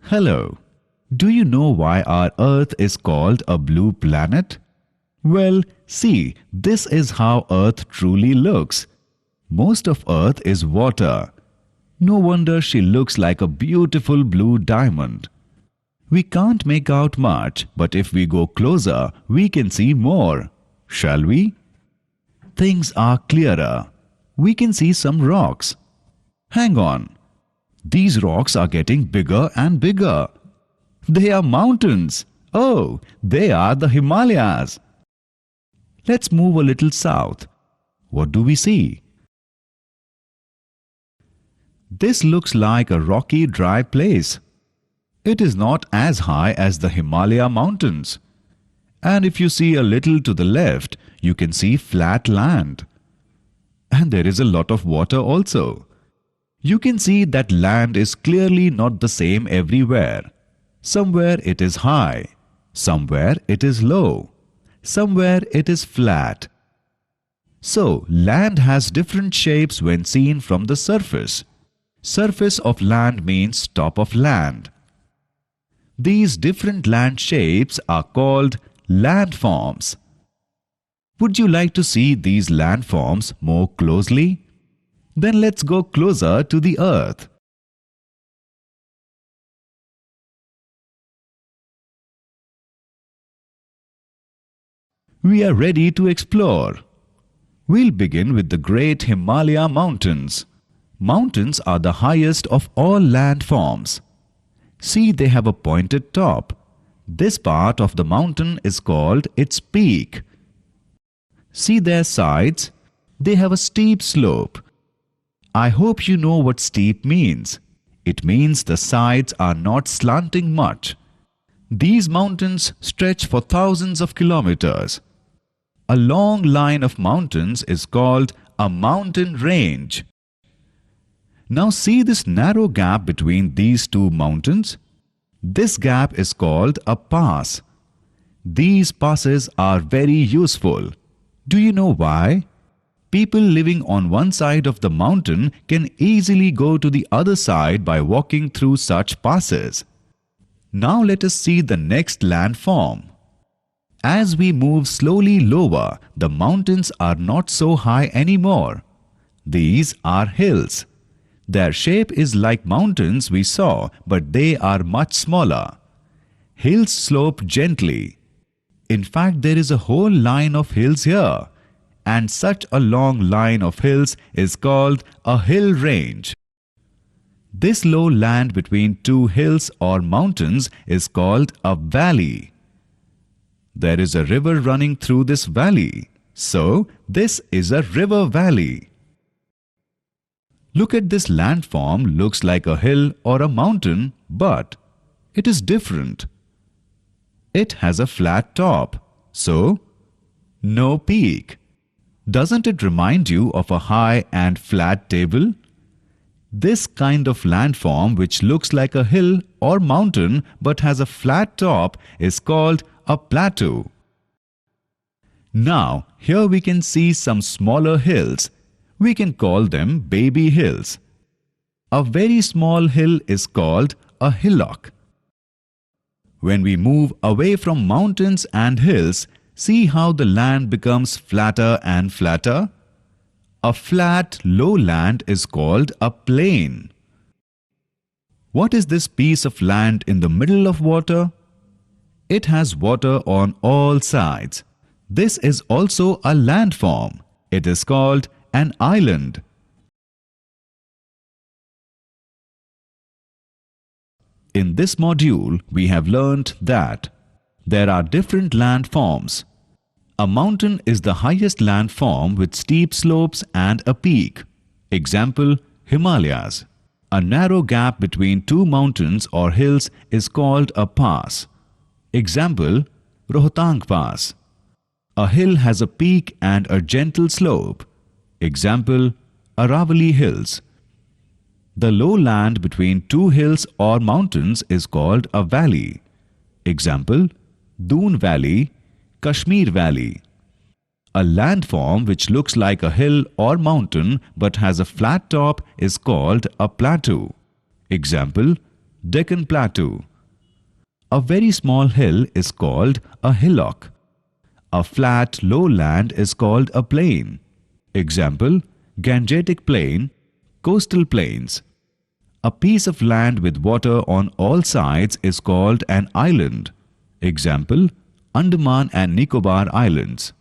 Hello. Do you know why our Earth is called a blue planet? Well, see, this is how Earth truly looks. Most of Earth is water. No wonder she looks like a beautiful blue diamond. We can't make out much, but if we go closer, we can see more. Shall we? Things are clearer. We can see some rocks. Hang on. These rocks are getting bigger and bigger. They are mountains. Oh, they are the Himalayas. Let's move a little south. What do we see? This looks like a rocky, dry place. It is not as high as the Himalaya mountains. And if you see a little to the left, you can see flat land. And there is a lot of water also. You can see that land is clearly not the same everywhere. Somewhere it is high, somewhere it is low, somewhere it is flat. So, land has different shapes when seen from the surface. Surface of land means top of land. These different land shapes are called landforms. Would you like to see these landforms more closely? Then let's go closer to the Earth. We are ready to explore. We'll begin with the great Himalaya mountains. Mountains are the highest of all landforms. See, they have a pointed top. This part of the mountain is called its peak. See their sides? They have a steep slope. I hope you know what steep means. It means the sides are not slanting much. These mountains stretch for thousands of kilometers. A long line of mountains is called a mountain range. Now see this narrow gap between these two mountains? This gap is called a pass. These passes are very useful. Do you know why? People living on one side of the mountain can easily go to the other side by walking through such passes. Now let us see the next landform. As we move slowly lower, the mountains are not so high anymore. These are hills. Their shape is like mountains we saw, but they are much smaller. Hills slope gently. In fact, there is a whole line of hills here. And such a long line of hills is called a hill range. This low land between two hills or mountains is called a valley. There is a river running through this valley. So, this is a river valley. Look at this landform, looks like a hill or a mountain, but it is different. It has a flat top, so no peak. Doesn't it remind you of a high and flat table? This kind of landform which looks like a hill or mountain but has a flat top is called a plateau. Now, here we can see some smaller hills. We can call them baby hills. A very small hill is called a hillock. When we move away from mountains and hills, see how the land becomes flatter and flatter? A flat, low land is called a plain. What is this piece of land in the middle of water? It has water on all sides. This is also a landform. It is called an island. In this module, we have learnt that there are different landforms. A mountain is the highest landform with steep slopes and a peak. Example, Himalayas. A narrow gap between two mountains or hills is called a pass. Example, Rohtang Pass. A hill has a peak and a gentle slope. Example, Aravalli Hills. The low land between two hills or mountains is called a valley. Example, Doon Valley, Kashmir Valley. A landform which looks like a hill or mountain but has a flat top is called a plateau. Example, Deccan Plateau. A very small hill is called a hillock. A flat lowland is called a plain. Example, Gangetic Plain, coastal plains. A piece of land with water on all sides is called an island. Example, Andaman and Nicobar Islands.